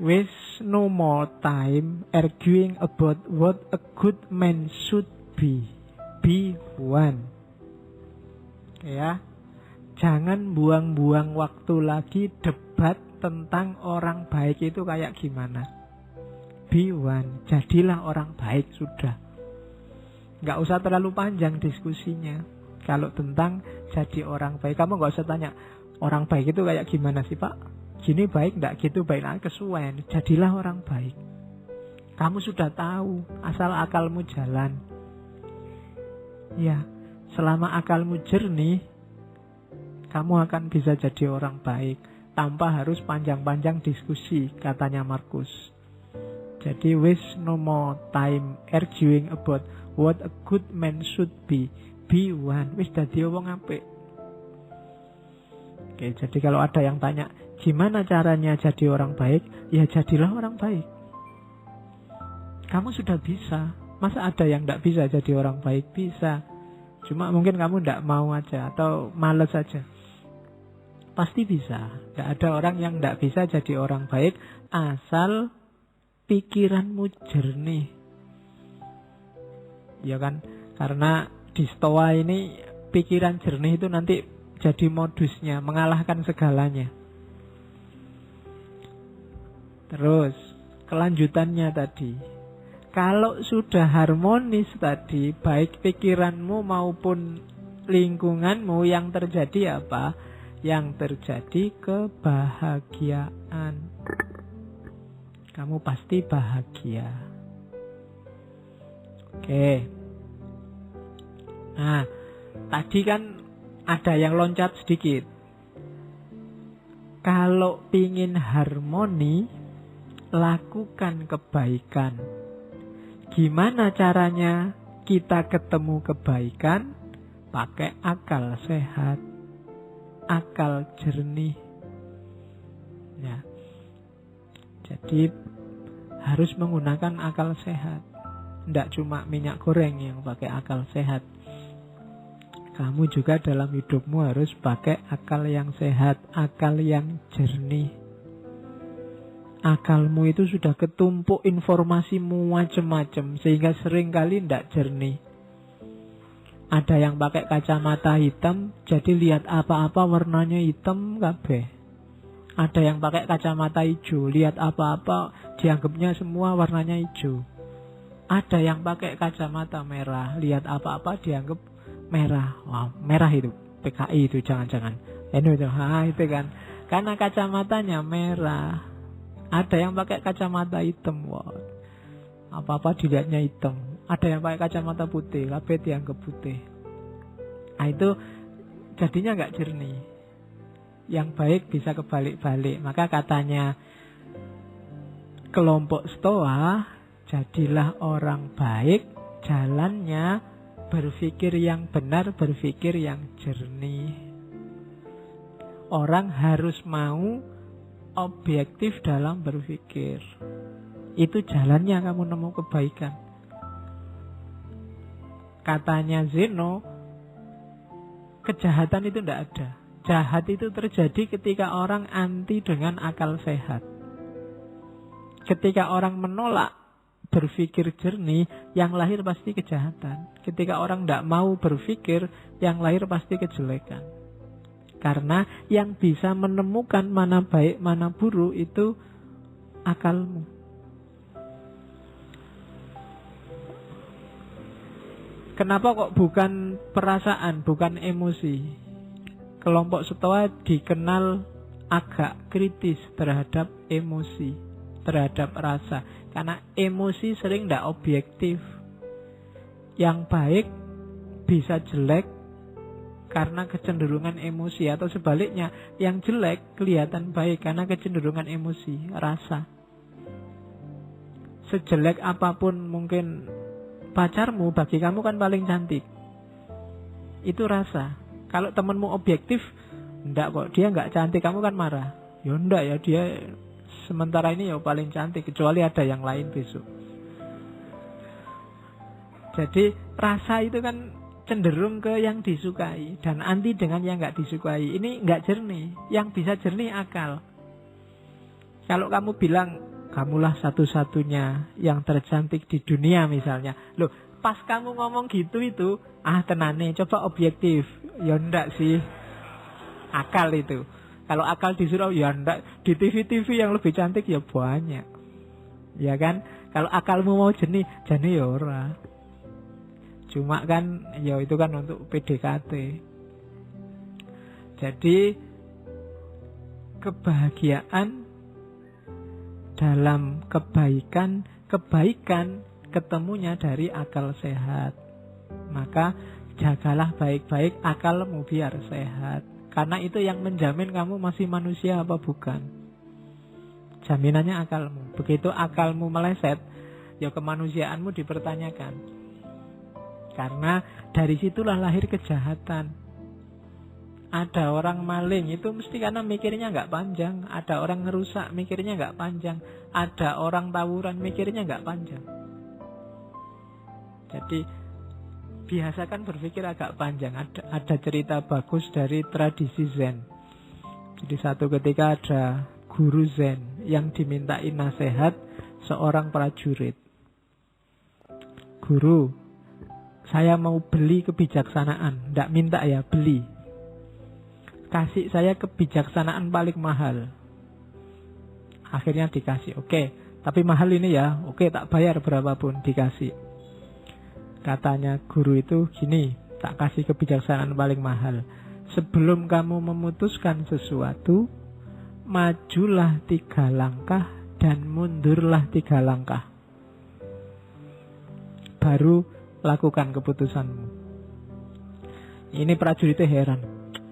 Wis no more time arguing about what a good man should be. Be one. Ya. Jangan buang-buang waktu lagi debat tentang orang baik itu kayak gimana. Be one. Jadilah orang baik sudah. Nggak usah terlalu panjang diskusinya. Kalau tentang jadi orang baik, kamu nggak usah tanya orang baik itu kayak gimana sih Pak? Gini baik nggak, gitu baik, nah, kesuwen. Jadilah orang baik. Kamu sudah tahu, asal akalmu jalan. Ya, selama akalmu jernih, kamu akan bisa jadi orang baik tanpa harus panjang-panjang diskusi, katanya Markus. Jadi wis no more time arguing about what a good man should be. Be one. Wis dadi wong apik. Oke, jadi kalau ada yang tanya, gimana caranya jadi orang baik? Ya jadilah orang baik. Kamu sudah bisa. Masa ada yang tidak bisa jadi orang baik? Bisa. Cuma mungkin kamu tidak mau aja atau malas aja. Pasti bisa. Tidak ada orang yang tidak bisa jadi orang baik asal pikiranmu jernih. Ya kan? Karena di Stoa ini pikiran jernih itu nanti jadi modusnya, mengalahkan segalanya. Terus kelanjutannya tadi, kalau sudah harmonis tadi, baik pikiranmu maupun lingkunganmu, yang terjadi apa? Yang terjadi kebahagiaan. Kamu pasti bahagia. Oke. Nah, tadi kan ada yang loncat sedikit. Kalau pingin harmoni, lakukan kebaikan. Gimana caranya kita ketemu kebaikan? Pakai akal sehat, akal jernih. Ya. Jadi harus menggunakan akal sehat. Tidak cuma minyak goreng yang pakai akal sehat. Kamu juga dalam hidupmu harus pakai akal yang sehat, akal yang jernih. Akalmu itu sudah ketumpuk informasimu macam-macam sehingga seringkali tidak jernih. Ada yang pakai kacamata hitam, jadi lihat apa-apa warnanya hitam kabeh. Ada yang pakai kacamata hijau, lihat apa-apa dianggapnya semua warnanya hijau. Ada yang pakai kacamata merah, lihat apa-apa dianggap merah. Wow, merah itu PKI itu jangan-jangan. Itu kan. Karena kacamatanya merah. Ada yang pakai kacamata hitam. Wow. Apa-apa dilihatnya hitam. Ada yang pakai kacamata putih, kabeh dianggap putih. Nah, itu jadinya nggak jernih. Yang baik bisa kebalik-balik. Maka katanya kelompok Stoa, jadilah orang baik, jalannya berpikir yang benar, berpikir yang jernih. Orang harus mau objektif dalam berpikir. Itu jalannya kamu nemu kebaikan. Katanya Zeno, kejahatan itu tidak ada. Jahat itu terjadi ketika orang anti dengan akal sehat. Ketika orang menolak berpikir jernih, yang lahir pasti kejahatan. Ketika orang tidak mau berpikir, yang lahir pasti kejelekan. Karena yang bisa menemukan mana baik, mana buruk itu akalmu. Kenapa kok bukan perasaan, bukan emosi? Kelompok Stoa dikenal agak kritis terhadap emosi, terhadap rasa. Karena emosi sering tidak objektif. Yang baik bisa jelek karena kecenderungan emosi. Atau sebaliknya, yang jelek kelihatan baik karena kecenderungan emosi, rasa. Sejelek apapun mungkin pacarmu, bagi kamu kan paling cantik. Itu rasa. Kalau temanmu objektif, enggak kok, dia enggak cantik, kamu kan marah. Ya enggak ya, dia sementara ini ya paling cantik, kecuali ada yang lain besok. Jadi rasa itu kan cenderung ke yang disukai dan anti dengan yang enggak disukai. Ini enggak jernih. Yang bisa jernih akal. Kalau kamu bilang kamulah satu-satunya yang tercantik di dunia misalnya. Loh, pas kamu ngomong gitu itu, tenane, coba objektif. Ya ndak sih. Akal itu. Kalau akal disuruh, ya ndak. Di TV-TV yang lebih cantik ya banyak. Ya kan? Kalau akalmu mau jernih ya ora. Cuma kan, ya itu kan untuk PDKT. Jadi, kebahagiaan dalam kebaikan ketemunya dari akal sehat. Maka jagalah baik-baik akalmu biar sehat. Karena itu yang menjamin kamu masih manusia apa bukan. Jaminannya akalmu. Begitu akalmu meleset, ya kemanusiaanmu dipertanyakan. Karena dari situlah lahir kejahatan. Ada orang maling itu mesti karena mikirnya nggak panjang. Ada orang ngerusak mikirnya nggak panjang. Ada orang tawuran mikirnya nggak panjang. Jadi biasakan berpikir agak panjang. Ada cerita bagus dari tradisi Zen. Jadi satu ketika ada guru Zen yang dimintai nasihat seorang prajurit. Guru, saya mau beli kebijaksanaan. Nggak minta ya, beli. Kasih saya kebijaksanaan paling mahal. Akhirnya dikasih. Oke, tapi mahal ini ya. Oke, tak bayar berapapun, dikasih. Katanya guru itu gini, tak kasih kebijaksanaan paling mahal. Sebelum kamu memutuskan sesuatu, majulah 3 langkah dan mundurlah 3 langkah. Baru lakukan keputusanmu. Ini prajuritnya heran.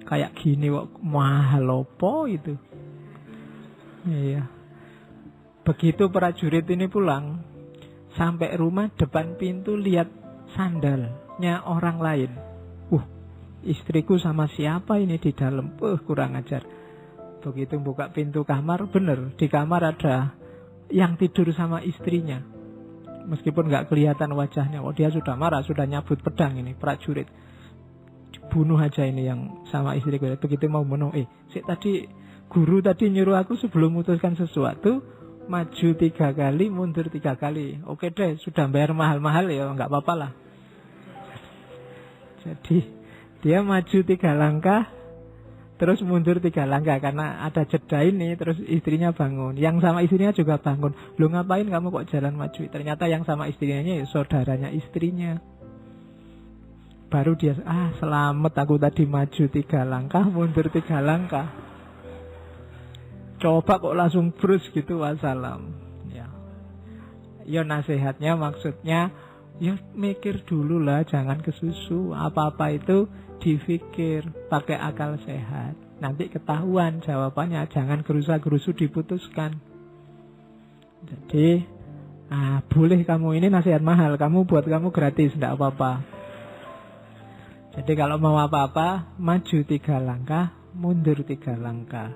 Kayak gini kok mahal opo itu. Iya. Begitu prajurit ini pulang, sampai rumah depan pintu lihat sandalnya orang lain. Istriku sama siapa ini di dalam? Kurang ajar. Begitu buka pintu kamar, bener di kamar ada yang tidur sama istrinya. Meskipun nggak kelihatan wajahnya, dia sudah marah, sudah nyabut pedang ini prajurit. Bunuh aja ini yang sama istriku. Begitu mau bunuh, tadi guru tadi nyuruh aku sebelum memutuskan sesuatu, maju 3 kali, mundur 3 kali. Oke deh, sudah bayar mahal-mahal ya, nggak apa-apa lah. Jadi dia maju 3 langkah, terus mundur 3 langkah karena ada jeda ini. Terus istrinya bangun, yang sama istrinya juga bangun. Lu ngapain kamu kok jalan maju? Ternyata yang sama istrinya ya saudaranya istrinya. Baru dia, selamat aku tadi maju 3 langkah, mundur 3 langkah. Coba kok langsung brus gitu, wassalam. Ya nasihatnya maksudnya, ya mikir dulu lah, jangan kesusu. Apa-apa itu dipikir, pakai akal sehat. Nanti ketahuan jawabannya, jangan gerusa-gerusu diputuskan. Jadi, boleh kamu, ini nasihat mahal, kamu buat kamu gratis, tidak apa-apa. Jadi kalau mau apa-apa, maju 3 langkah, mundur 3 langkah.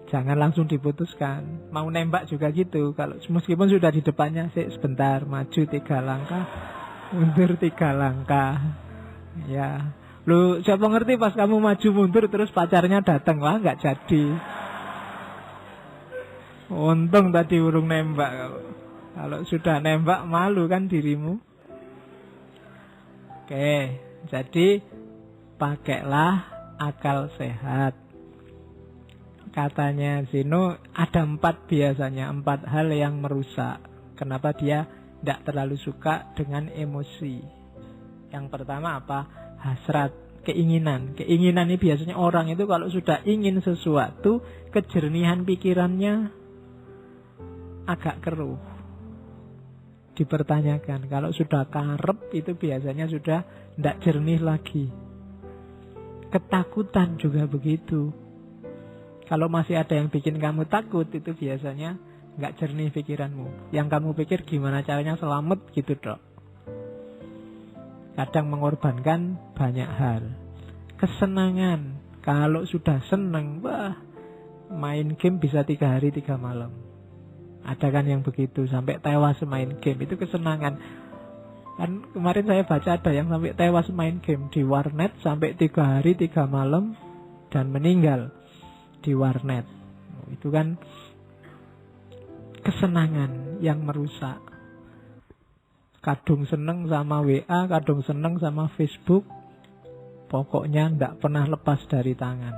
Jangan langsung diputuskan. Mau nembak juga gitu. Kalau meskipun sudah di depannya, sebentar, maju 3 langkah, mundur 3 langkah. Ya, lu siapa ngerti pas kamu maju mundur terus pacarnya datang, wah nggak jadi. Untung tadi urung nembak. Kalau sudah nembak malu kan dirimu. Oke. Jadi pakailah akal sehat. Katanya Zeno ada 4 biasanya, 4 hal yang merusak. Kenapa dia tidak terlalu suka dengan emosi. Yang pertama apa? Hasrat, keinginan. Keinginan ini biasanya orang itu kalau sudah ingin sesuatu, kejernihan pikirannya agak keruh. Dipertanyakan. Kalau sudah karep itu biasanya sudah tidak jernih lagi. Ketakutan juga begitu. Kalau masih ada yang bikin kamu takut, itu biasanya nggak jernih pikiranmu. Yang kamu pikir gimana caranya selamat gitu dok. Kadang mengorbankan banyak hal. Kesenangan. Kalau sudah seneng, main game bisa 3 hari 3 malam. Ada kan yang begitu, sampai tewas main game, itu kesenangan. Kan kemarin saya baca ada yang sampai tewas main game di warnet sampai 3 hari 3 malam dan meninggal di warnet. Itu kan kesenangan yang merusak. Kadung seneng sama WA, kadung seneng sama Facebook. Pokoknya tidak pernah lepas dari tangan.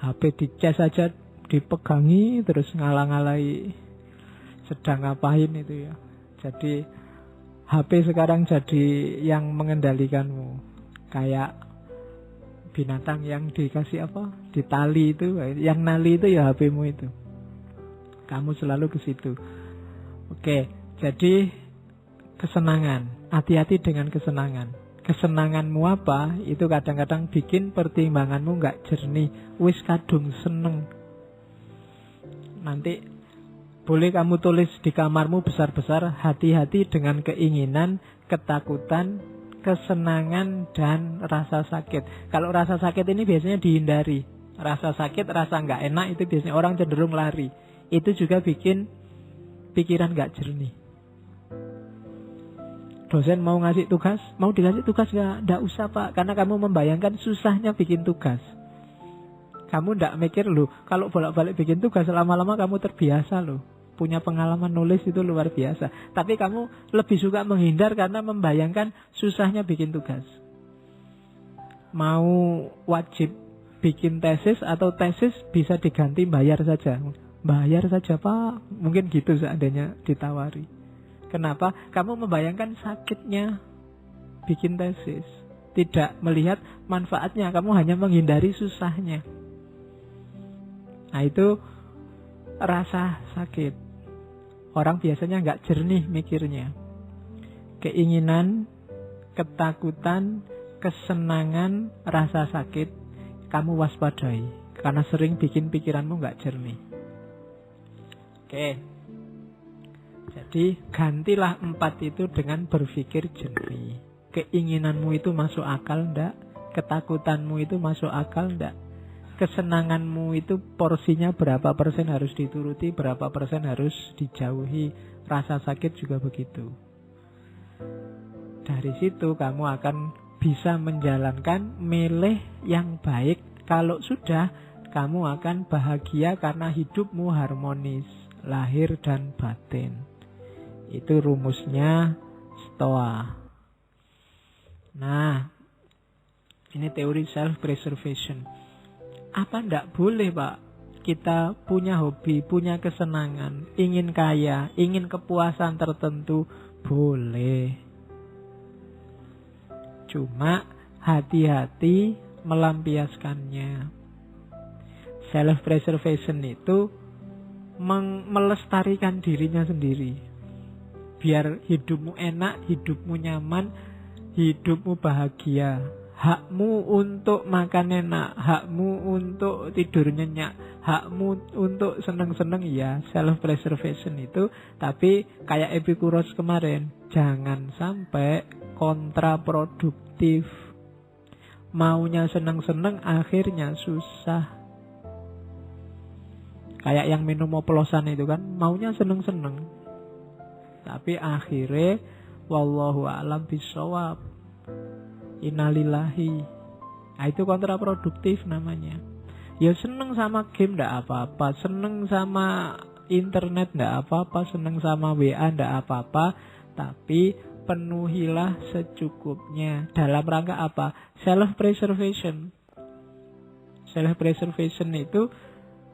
HP dicas aja dipegangi terus ngalang-alai sedang ngapain itu ya. Jadi HP sekarang jadi yang mengendalikanmu. Kayak binatang yang dikasih apa? Ditali itu, yang nali itu ya HPmu itu. Kamu selalu ke situ. Oke, jadi kesenangan. Hati-hati dengan kesenangan. Kesenanganmu apa? Itu kadang-kadang bikin pertimbanganmu nggak jernih. Wis kadung seneng. Nanti boleh kamu tulis di kamarmu besar-besar, hati-hati dengan keinginan, ketakutan, kesenangan, dan rasa sakit. Kalau rasa sakit ini biasanya dihindari. Rasa sakit, rasa nggak enak itu biasanya orang cenderung lari. Itu juga bikin pikiran nggak jernih. Dosen mau ngasih tugas, mau dikasih tugas nggak usah pak, karena kamu membayangkan susahnya bikin tugas. Kamu nggak mikir loh, kalau bolak-balik bikin tugas lama-lama kamu terbiasa loh. Punya pengalaman nulis itu luar biasa. Tapi kamu lebih suka menghindar karena membayangkan susahnya bikin tugas. Mau wajib bikin tesis atau tesis bisa diganti bayar saja. Bayar saja pak, mungkin gitu seandainya ditawari. Kenapa? Kamu membayangkan sakitnya bikin tesis. Tidak melihat manfaatnya, kamu hanya menghindari susahnya. Nah itu rasa sakit. Orang biasanya nggak jernih mikirnya. Keinginan, ketakutan, kesenangan, rasa sakit, kamu waspadai. Karena sering bikin pikiranmu nggak jernih. Oke. Jadi gantilah 4 itu dengan berpikir jernih. Keinginanmu itu masuk akal enggak? Ketakutanmu itu masuk akal enggak? Kesenanganmu itu porsinya berapa persen harus dituruti, berapa persen harus dijauhi. Rasa sakit juga begitu. Dari situ kamu akan bisa menjalankan milih yang baik. Kalau sudah, kamu akan bahagia karena hidupmu harmonis, lahir dan batin. Itu rumusnya Stoa. Nah, ini teori self-preservation. Apa ndak boleh pak kita punya hobi, punya kesenangan, ingin kaya, ingin kepuasan tertentu? Boleh. Cuma hati-hati melampiaskannya. Self-preservation itu melestarikan dirinya sendiri. Biar hidupmu enak, hidupmu nyaman, hidupmu bahagia. Hakmu untuk makan enak, hakmu untuk tidur nyenyak, hakmu untuk seneng-seneng ya, self-preservation itu. Tapi kayak Epikuros kemarin, jangan sampai kontraproduktif. Maunya seneng-seneng akhirnya susah. Kayak yang minum oplosan itu kan, maunya seneng-seneng. Tapi akhirnya wallahu a'lam bishawab. Innalillahi. Nah, itu kontraproduktif namanya. Ya seneng sama game ndak apa-apa, seneng sama internet ndak apa-apa, seneng sama WA ndak apa-apa, tapi penuhilah secukupnya. Dalam rangka apa? Self-preservation. Self-preservation itu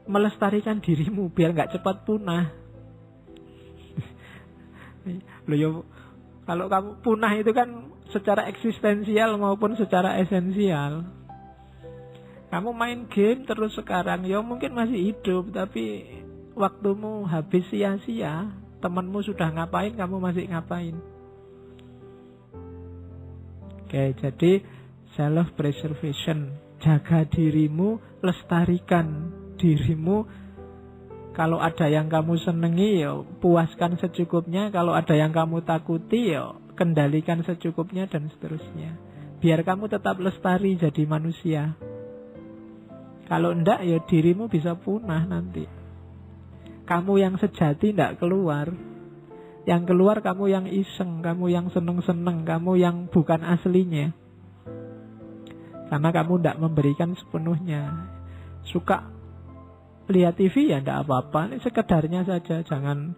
melestarikan dirimu biar nggak cepat punah. Loh ya, kalau kamu punah itu kan secara eksistensial maupun secara esensial. Kamu main game terus sekarang, ya mungkin masih hidup, tapi waktumu habis sia-sia. Temanmu sudah ngapain, kamu masih ngapain. Oke, jadi self-preservation. Jaga dirimu, lestarikan dirimu. Kalau ada yang kamu senengi, ya puaskan secukupnya. Kalau ada yang kamu takuti, ya kendalikan secukupnya dan seterusnya. Biar kamu tetap lestari jadi manusia. Kalau enggak, ya dirimu bisa punah nanti. Kamu yang sejati enggak keluar. Yang keluar kamu yang iseng, kamu yang seneng-seneng, kamu yang bukan aslinya. Karena kamu enggak memberikan sepenuhnya. Suka lihat TV ya enggak apa-apa, ini sekedarnya saja. Jangan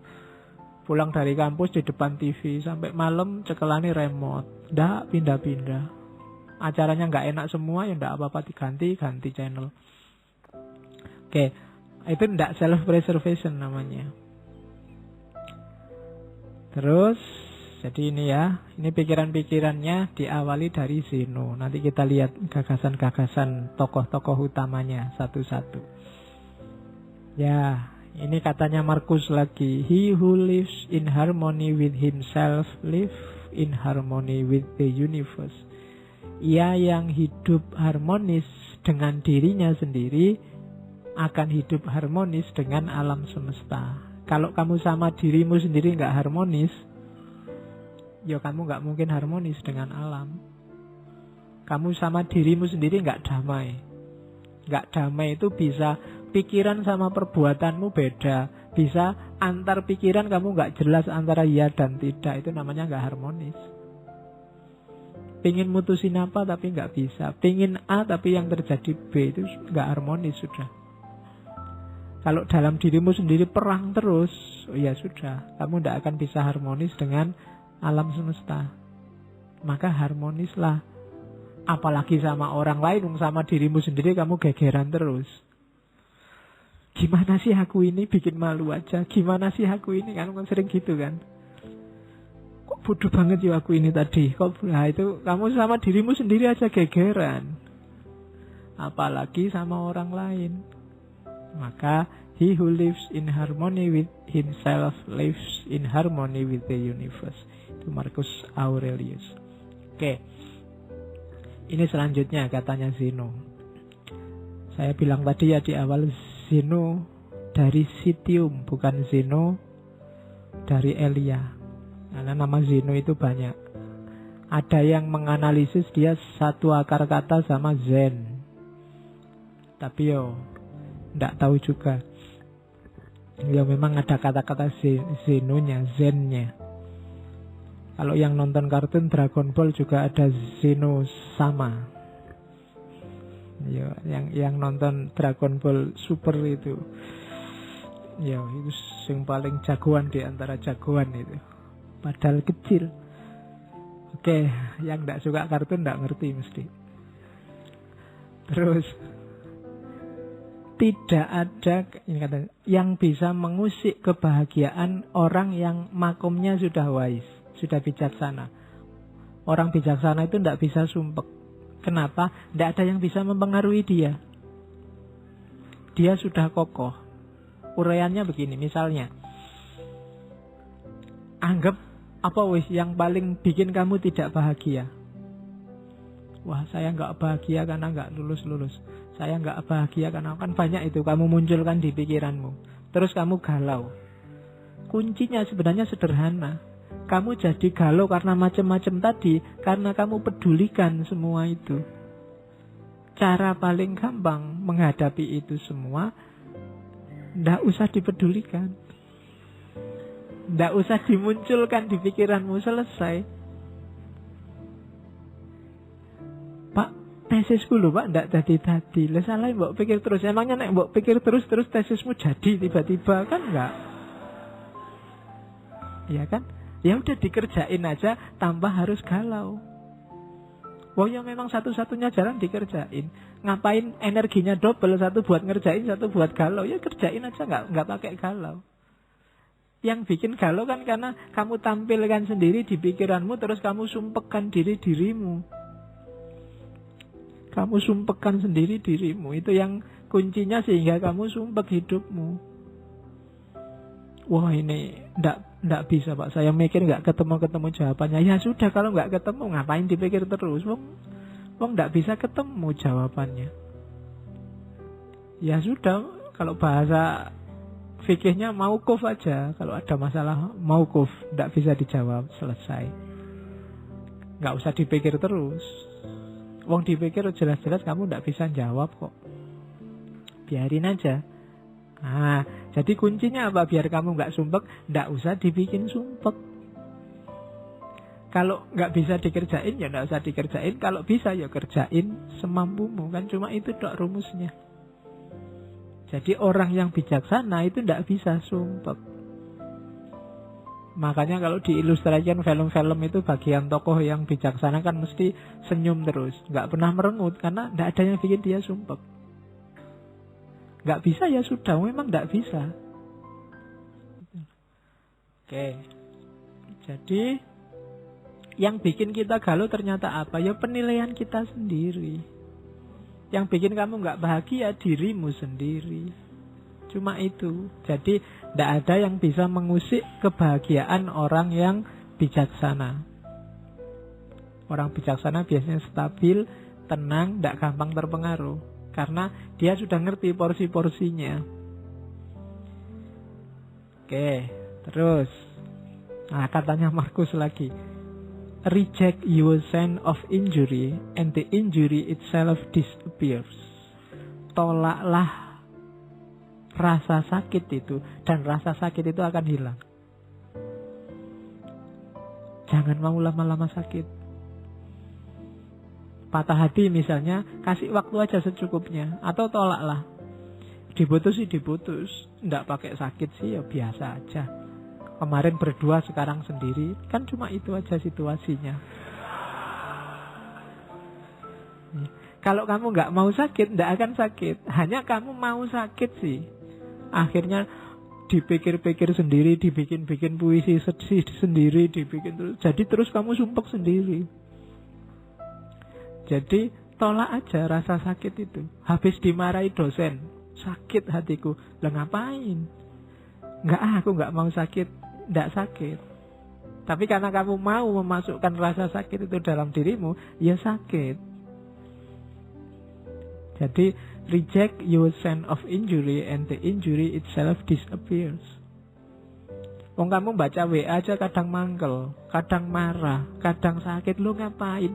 pulang dari kampus di depan TV sampai malam cekelani remote. Enggak pindah-pindah. Acaranya enggak enak semua ya enggak apa-apa, ganti channel. Oke, itu enggak self preservation namanya. Terus jadi ini ya, ini pikiran-pikirannya diawali dari Zeno. Nanti kita lihat gagasan-gagasan tokoh-tokoh utamanya satu-satu. Ya, ini katanya Marcus lagi. He who lives in harmony with himself live in harmony with the universe. Ia yang hidup harmonis dengan dirinya sendiri akan hidup harmonis dengan alam semesta. Kalau kamu sama dirimu sendiri nggak harmonis, ya kamu nggak mungkin harmonis dengan alam. Kamu sama dirimu sendiri nggak damai. Nggak damai itu bisa pikiran sama perbuatanmu beda. Bisa antar pikiran kamu nggak jelas antara ya dan tidak. Itu namanya nggak harmonis. Pingin mutusin apa tapi nggak bisa. Pingin A tapi yang terjadi B, itu nggak harmonis sudah. Kalau dalam dirimu sendiri perang terus, oh ya sudah, kamu tidak akan bisa harmonis dengan alam semesta. Maka harmonislah. Apalagi sama orang lain, sama dirimu sendiri kamu gegeran terus. Gimana sih aku ini, bikin malu aja. Gimana sih aku ini, kan sering gitu kan. Kok bodoh banget ya aku ini tadi. Nah itu kamu sama dirimu sendiri aja gegeran. Apalagi sama orang lain. Maka he who lives in harmony with himself lives in harmony with the universe. Itu Marcus Aurelius. Oke. Ini selanjutnya katanya Zeno. Saya bilang tadi ya di awal, Zeno dari Citium, bukan Zeno dari Elia. Karena nama Zeno itu banyak. Ada yang menganalisis dia satu akar kata sama Zen. Tapi nggak tahu juga. Ya memang ada kata-kata Zenonya, Zennya. Kalau yang nonton kartun Dragon Ball juga ada Zeno sama. Ya, yang nonton Dragon Ball Super itu. Ya, itu yang paling jagoan di antara jagoan itu. Padahal kecil. Oke, yang nggak suka kartun nggak ngerti mesti. Terus tidak ada ini kata, yang bisa mengusik kebahagiaan orang yang makomnya sudah wise, sudah bijaksana. Orang bijaksana itu tidak bisa sumpek. Kenapa? Tidak ada yang bisa mempengaruhi dia. Dia sudah kokoh. Uraiannya begini, misalnya, anggap apa wis yang paling bikin kamu tidak bahagia. Wah, saya nggak bahagia karena nggak lulus. Saya nggak bahagia karena kan banyak itu kamu munculkan di pikiranmu. Terus kamu galau. Kuncinya sebenarnya sederhana. Kamu jadi galau karena macam-macam tadi, karena kamu pedulikan semua itu. Cara paling gampang menghadapi itu semua, nggak usah dipedulikan. Nggak usah dimunculkan di pikiranmu, selesai. Pak, tesisku lho Pak, ndak tadi. Lah salah mbok pikir terus. Emangnya nek mbok pikir terus tesismu jadi tiba-tiba, kan enggak? Iya kan? Ya udah dikerjain aja tanpa harus galau. Wah ya memang satu-satunya jalan dikerjain. Ngapain energinya double, satu buat ngerjain, satu buat galau. Ya kerjain aja, nggak pakai galau. Yang bikin galau kan karena kamu tampilkan sendiri di pikiranmu, terus kamu sumpekkan dirimu. Kamu sumpekkan sendiri dirimu. Itu yang kuncinya sehingga kamu sumpek hidupmu. Wah ini ndak bisa Pak. Saya mikir nggak ketemu jawabannya. Ya sudah, kalau nggak ketemu ngapain dipikir terus? Wong ndak bisa ketemu jawabannya. Ya sudah, kalau bahasa fikihnya mauquf aja. Kalau ada masalah mauquf, ndak bisa dijawab, selesai. Nggak usah dipikir terus. Wong dipikir jelas-jelas kamu ndak bisa jawab kok. Biarin aja. Nah, jadi kuncinya apa? Biar kamu nggak sumpek, nggak usah dibikin sumpek. Kalau nggak bisa dikerjain, ya nggak usah dikerjain. Kalau bisa, ya kerjain semampumu. Kan cuma itu dok rumusnya. Jadi orang yang bijaksana itu tidak bisa sumpek. Makanya kalau diilustrasikan film-film itu bagian tokoh yang bijaksana kan mesti senyum terus, nggak pernah merengut karena tidak ada yang bikin dia sumpek. Nggak bisa ya sudah, memang nggak bisa. Oke, jadi yang bikin kita galau ternyata apa? Ya penilaian kita sendiri. Yang bikin kamu nggak bahagia dirimu sendiri. Cuma itu. Jadi tidak ada yang bisa mengusik kebahagiaan orang yang bijaksana. Orang bijaksana biasanya stabil, tenang, tidak gampang terpengaruh. Karena dia sudah ngerti porsi-porsinya. Oke, terus. Nah, katanya Markus lagi. Reject your sense of injury and the injury itself disappears. Tolaklah rasa sakit itu dan rasa sakit itu akan hilang. Jangan mau lama-lama sakit. Patah hati misalnya, kasih waktu aja secukupnya. Atau tolaklah. Diputus sih diputus, nggak pakai sakit sih ya biasa aja. Kemarin berdua, sekarang sendiri. Kan cuma itu aja situasinya. Kalau kamu nggak mau sakit, nggak akan sakit. Hanya kamu mau sakit sih. Akhirnya dipikir-pikir sendiri, dibikin-bikin puisi sedih sendiri, dibikin terus. Jadi terus kamu sumpek sendiri. Jadi tolak aja rasa sakit itu. Habis dimarahi dosen, sakit hatiku. Lah ngapain? Aku nggak mau sakit. Nggak sakit. Tapi karena kamu mau memasukkan rasa sakit itu dalam dirimu, ya sakit. Jadi reject your sense of injury and the injury itself disappears. Wong kamu baca WA aja kadang mangkel, kadang marah, kadang sakit. Lu ngapain?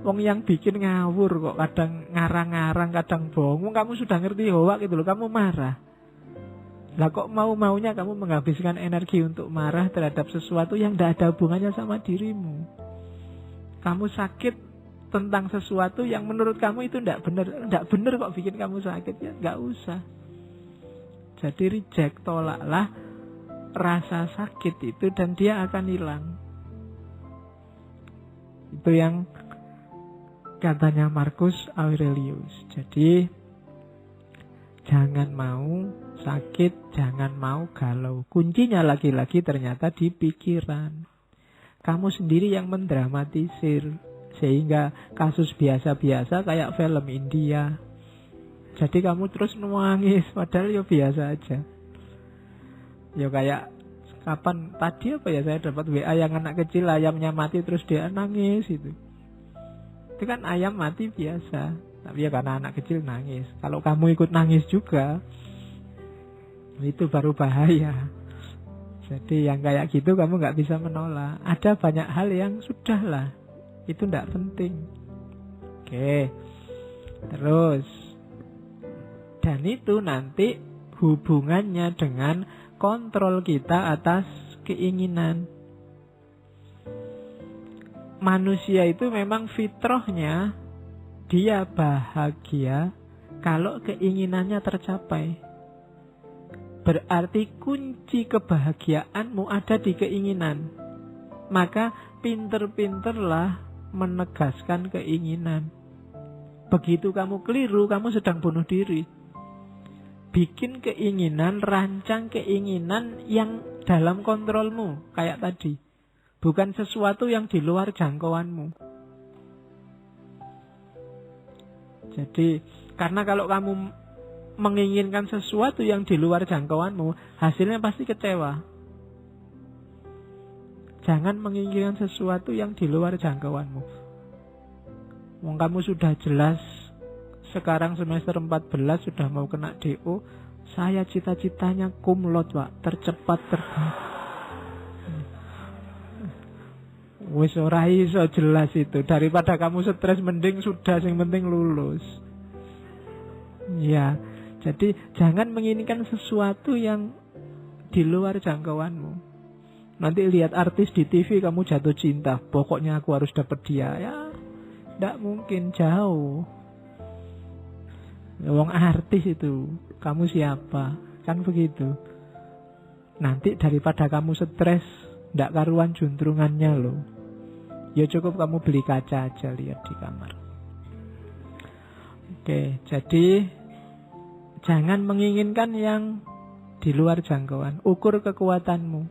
Wong yang bikin ngawur kok, kadang ngarang-ngarang, kadang bohong. Kamu sudah ngerti hoak gitu loh, kamu marah. Lah kok mau-maunya kamu menghabiskan energi untuk marah terhadap sesuatu yang tidak ada hubungannya sama dirimu. Kamu sakit tentang sesuatu yang menurut kamu itu tidak benar. Tidak benar kok bikin kamu sakit, ya nggak usah. Jadi reject, tolaklah rasa sakit itu dan dia akan hilang. Itu yang katanya Marcus Aurelius. Jadi jangan mau sakit, jangan mau galau. Kuncinya lagi-lagi ternyata di pikiran. Kamu sendiri yang mendramatisir. Sehingga kasus biasa-biasa kayak film India. Jadi kamu terus nangis, padahal ya biasa aja. Ya kayak kapan tadi apa ya, saya dapat WA yang anak kecil ayamnya mati terus dia nangis itu. Itu kan ayam mati biasa. Tapi ya karena anak kecil nangis. Kalau kamu ikut nangis juga, itu baru bahaya. Jadi yang kayak gitu kamu nggak bisa menolak. Ada banyak hal yang sudahlah, itu tidak penting. Oke. Terus. Dan itu nanti hubungannya dengan kontrol kita atas keinginan. Manusia itu memang fitrahnya dia bahagia kalau keinginannya tercapai. Berarti kunci kebahagiaanmu ada di keinginan. Maka pinter-pinterlah menegaskan keinginan. Begitu kamu keliru, kamu sedang bunuh diri. Bikin keinginan, rancang keinginan yang dalam kontrolmu. Kayak tadi. Bukan sesuatu yang di luar jangkauanmu. Jadi, karena kalau kamu menginginkan sesuatu yang di luar jangkauanmu, hasilnya pasti kecewa. Jangan menginginkan sesuatu yang di luar jangkauanmu. Wong kamu sudah jelas sekarang semester 14 sudah mau kena DO. Saya cita-citanya cum laude, Pak, tercepat terbaik. Wis ora iso jelas itu. Daripada kamu stres mending sudah yang penting lulus. Ya, jadi jangan menginginkan sesuatu yang di luar jangkauanmu. Nanti lihat artis di TV kamu jatuh cinta. Pokoknya aku harus dapat dia. Ya, tidak mungkin, jauh. Wong artis itu, kamu siapa? Kan begitu. Nanti daripada kamu stres, ndak karuan juntrungannya loh. Ya cukup kamu beli kaca aja, lihat di kamar. Oke, jadi jangan menginginkan yang di luar jangkauan. Ukur kekuatanmu.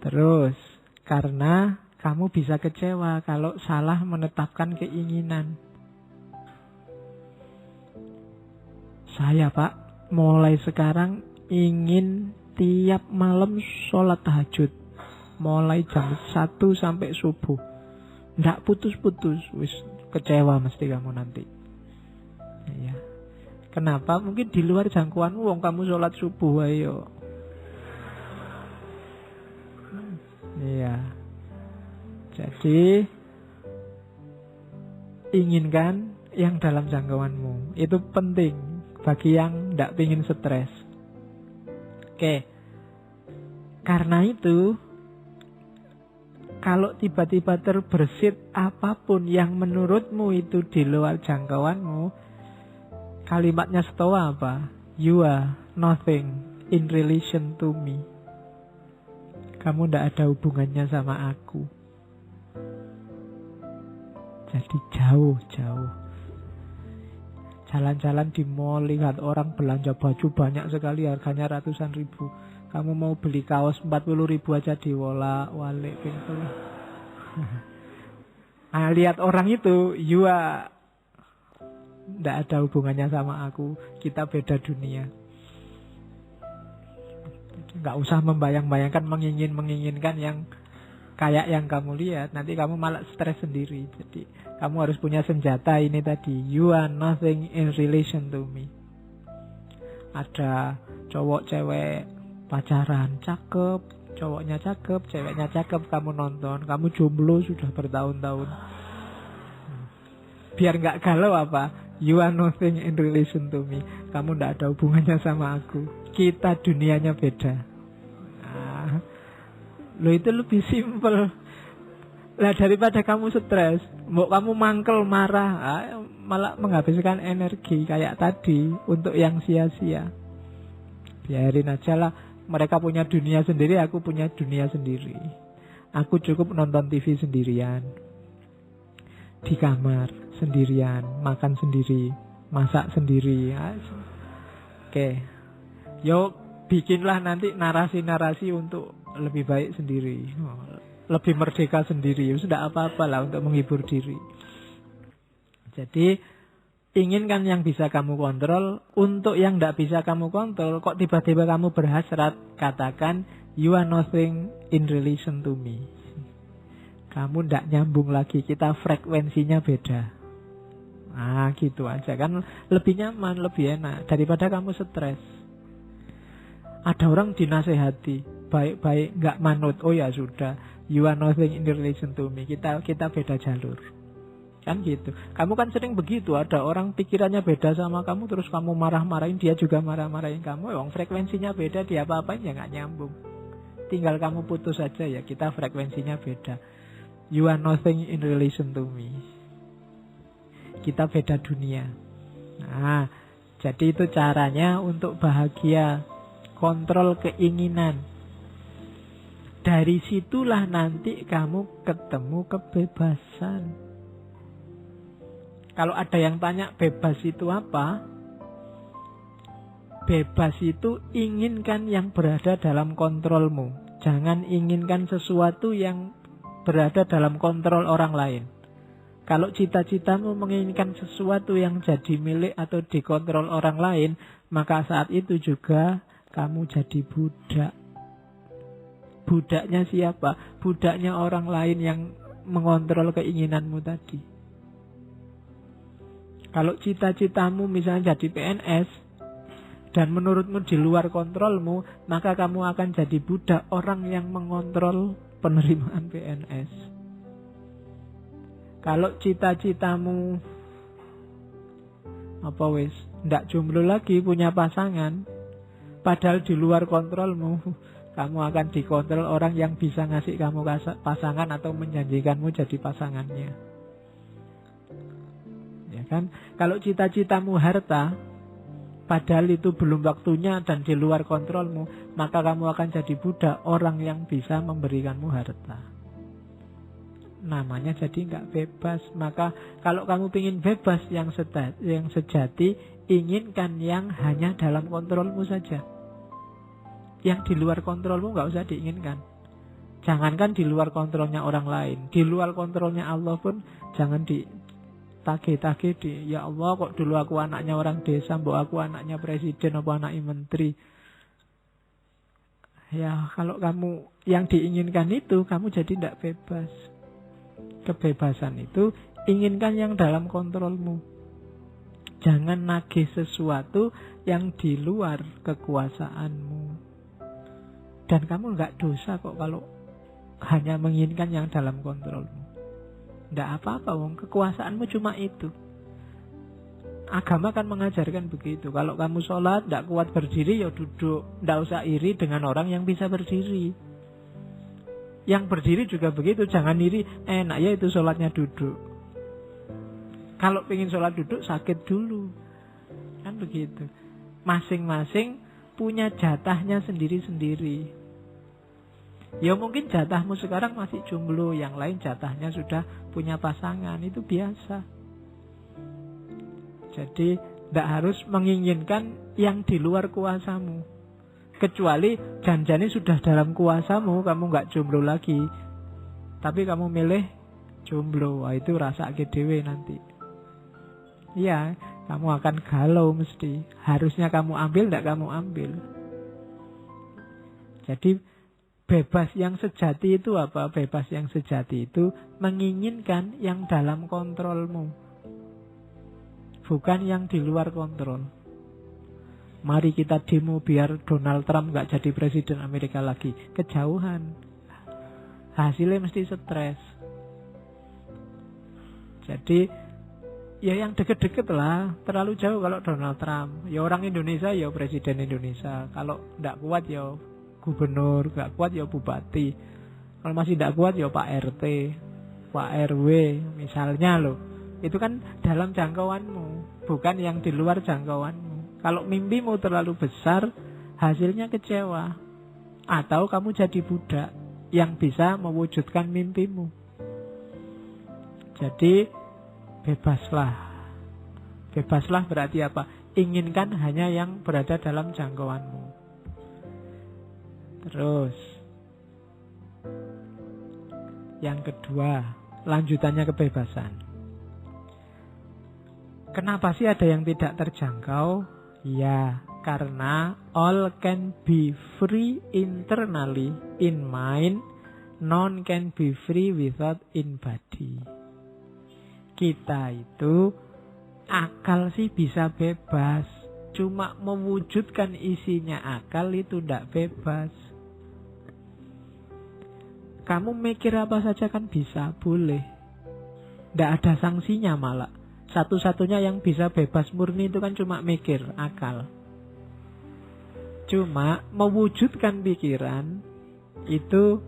Terus, karena kamu bisa kecewa kalau salah menetapkan keinginan. Saya Pak, mulai sekarang ingin tiap malam sholat tahajud. Mulai jam 1 sampai subuh. Nggak putus-putus. Wis kecewa mesti kamu nanti. Ya. Kenapa? Mungkin di luar jangkauanmu, wong kamu sholat subuh ayo. Iya. Jadi inginkan yang dalam jangkauanmu. Itu penting bagi yang tidak ingin stres. Oke. Karena itu, kalau tiba-tiba terbersit apapun yang menurutmu itu di luar jangkauanmu, kalimatnya Stoa apa? You are nothing in relation to me. Kamu tidak ada hubungannya sama aku. Jadi jauh-jauh. Jalan-jalan di mall, lihat orang belanja baju banyak sekali, harganya ratusan ribu. Kamu mau beli kaos 40 ribu aja diwolak-walik pintu. Nah, lihat orang itu, you are tidak ada hubungannya sama aku. Kita beda dunia. Nggak usah membayang-bayangkan, menginginkan yang kayak yang kamu lihat. Nanti kamu malah stres sendiri. Jadi kamu harus punya senjata ini tadi. You are nothing in relation to me. Ada cowok cewek pacaran cakep, cowoknya cakep, ceweknya cakep, kamu nonton. Kamu jomblo sudah bertahun-tahun. Biar nggak galau apa? You are nothing in relation to me. Kamu nggak ada hubungannya sama aku. Kita dunianya beda. Nah, lo itu lebih simpel. Lah daripada kamu stres, mau kamu mangkel marah, malah menghabiskan energi kayak tadi untuk yang sia-sia. Biarin aja lah. Mereka punya dunia sendiri, aku punya dunia sendiri. Aku cukup nonton TV sendirian, di kamar sendirian, makan sendiri, masak sendiri. Oke. Yuk bikinlah nanti narasi-narasi untuk lebih baik sendiri, lebih merdeka sendiri. Sudah apa-apa lah untuk menghibur diri. Jadi inginkan yang bisa kamu kontrol. Untuk yang tidak bisa kamu kontrol, kok tiba-tiba kamu berhasrat, katakan you are nothing in relation to me. Kamu tidak nyambung lagi, kita frekuensinya beda. Nah gitu aja kan, lebih nyaman, lebih enak daripada kamu stres. Ada orang dinasehati baik-baik nggak manut, oh ya sudah, you are nothing in relation to me, kita beda jalur. Kan gitu. Kamu kan sering begitu, ada orang pikirannya beda sama kamu, terus kamu marah-marahin, dia juga marah-marahin kamu. Wong frekuensinya beda, dia apa-apain ya nggak nyambung. Tinggal kamu putus saja, ya kita frekuensinya beda. You are nothing in relation to me. Kita beda dunia. Nah, jadi itu caranya untuk bahagia. Kontrol keinginan. Dari situlah nanti kamu ketemu kebebasan. Kalau ada yang tanya bebas itu apa? Bebas itu inginkan yang berada dalam kontrolmu. Jangan inginkan sesuatu yang berada dalam kontrol orang lain. Kalau cita-citamu menginginkan sesuatu yang jadi milik atau dikontrol orang lain, maka saat itu juga kamu jadi budak. Budaknya siapa? Budaknya orang lain yang mengontrol keinginanmu tadi. Kalau cita-citamu misalnya jadi PNS dan menurutmu di luar kontrolmu, maka kamu akan jadi budak orang yang mengontrol penerimaan PNS. Kalau cita-citamu apa wis, ndak jomblo lagi, punya pasangan, padahal di luar kontrolmu, kamu akan dikontrol orang yang bisa ngasih kamu pasangan atau menjanjikanmu jadi pasangannya. Ya kan? Kalau cita-citamu harta, padahal itu belum waktunya dan di luar kontrolmu, maka kamu akan jadi budak orang yang bisa memberikanmu harta. Namanya jadi nggak bebas. Maka kalau kamu ingin bebas yang sejati, inginkan yang hanya dalam kontrolmu saja. Yang di luar kontrolmu nggak usah diinginkan. Jangankan di luar kontrolnya orang lain, di luar kontrolnya Allah pun jangan ditagih-tagih ya Allah kok dulu aku anaknya orang desa, mbok aku anaknya presiden apa anaknya menteri. Ya kalau kamu yang diinginkan itu, kamu jadi tidak bebas. Kebebasan itu inginkan yang dalam kontrolmu. Jangan nagih sesuatu yang di luar kekuasaanmu. Dan kamu nggak dosa kok kalau hanya menginginkan yang dalam kontrolmu. Tidak apa-apa, wong kekuasaanmu cuma itu. Agama kan mengajarkan begitu. Kalau kamu sholat tidak kuat berdiri, ya duduk. Tidak usah iri dengan orang yang bisa berdiri. Yang berdiri juga begitu, jangan iri. Enak ya itu sholatnya duduk. Kalau pengen sholat duduk sakit dulu. Kan begitu. Masing-masing punya jatahnya sendiri-sendiri. Ya mungkin jatahmu sekarang masih jomblo, yang lain jatahnya sudah punya pasangan, itu biasa. Jadi tidak harus menginginkan yang di luar kuasamu. Kecuali janjane sudah dalam kuasamu, kamu nggak jomblo lagi. Tapi kamu milih jomblo, wah itu rasa dewe nanti. Iya, kamu akan galau mesti. Harusnya kamu ambil, tidak kamu ambil. Jadi bebas yang sejati itu apa? Bebas yang sejati itu menginginkan yang dalam kontrolmu, bukan yang di luar kontrol. Mari kita demo biar Donald Trump gak jadi presiden Amerika lagi. Kejauhan. Hasilnya mesti stres. Jadi ya yang deket-deket lah. Terlalu jauh kalau Donald Trump. Ya orang Indonesia ya presiden Indonesia. Kalau gak kuat ya gubernur, gak kuat ya bupati. Kalau masih gak kuat ya Pak RT, Pak RW misalnya loh. Itu kan dalam jangkauanmu, bukan yang di luar jangkauanmu. Kalau mimpimu terlalu besar, hasilnya kecewa. Atau kamu jadi budak yang bisa mewujudkan mimpimu. Jadi bebaslah. Bebaslah berarti apa? Inginkan hanya yang berada dalam jangkauanmu. Terus yang kedua, lanjutannya kebebasan. Kenapa sih ada yang tidak terjangkau? Ya, karena all can be free internally in mind, none can be free without in body. Kita itu akal sih bisa bebas, cuma mewujudkan isinya akal itu tidak bebas. Kamu mikir apa saja kan bisa, boleh. Tidak ada sanksinya malah. Satu-satunya yang bisa bebas murni itu kan cuma mikir, akal. Cuma mewujudkan pikiran itu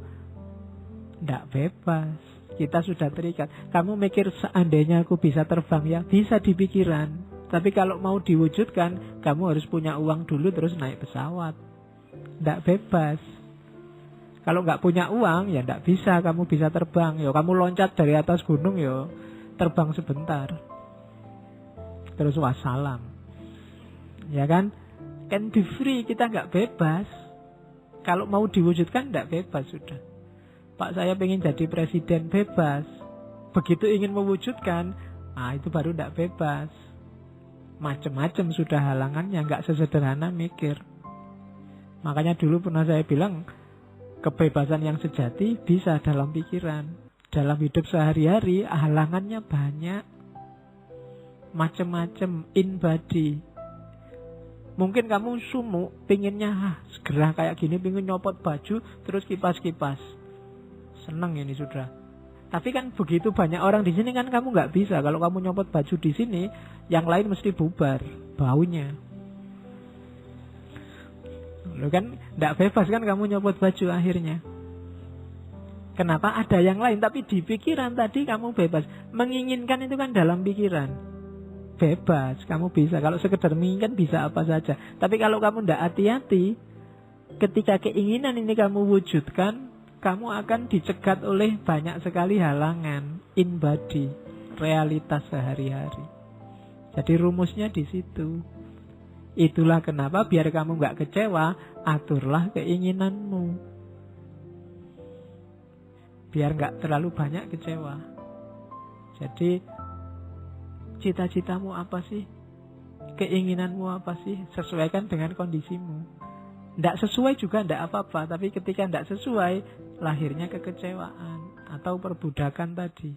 tidak bebas. Kita sudah terikat. Kamu mikir seandainya aku bisa terbang, ya bisa di pikiran. Tapi kalau mau diwujudkan, kamu harus punya uang dulu terus naik pesawat. Tidak bebas. Kalau nggak punya uang, ya tidak bisa kamu bisa terbang. Ya kamu loncat dari atas gunung, ya terbang sebentar. Terus wassalam. Ya kan? Can be free, kita nggak bebas. Kalau mau diwujudkan tidak bebas sudah. Pak saya pengen jadi presiden, bebas. Begitu ingin mewujudkan, itu baru tidak bebas. Macam-macam sudah halangannya, nggak sesederhana mikir. Makanya dulu pernah saya bilang, kebebasan yang sejati bisa dalam pikiran. Dalam hidup sehari-hari halangannya banyak. Macam-macam in body. Mungkin kamu sumuk, pinginnya segera kayak gini, pingin nyopot baju, terus kipas-kipas. Seneng ini sudah. Tapi kan begitu banyak orang di sini kan kamu nggak bisa. Kalau kamu nyopot baju di sini, yang lain mesti bubar baunya. Lo kan nggak bebas kan kamu nyopot baju akhirnya. Kenapa? Ada yang lain, tapi di pikiran tadi kamu bebas. Menginginkan itu kan dalam pikiran. bebas, kamu bisa. Kalau sekedar menginginkan bisa apa saja. Tapi kalau kamu tidak hati-hati, ketika keinginan ini kamu wujudkan, kamu akan dicegat oleh banyak sekali halangan in body, realitas sehari-hari. Jadi rumusnya di situ. Itulah kenapa biar kamu nggak kecewa, aturlah keinginanmu. Biar nggak terlalu banyak kecewa. Jadi cita-citamu apa sih? Keinginanmu apa sih? Sesuaikan dengan kondisimu. Tidak sesuai juga tidak apa-apa. Tapi ketika tidak sesuai, lahirnya kekecewaan atau perbudakan tadi.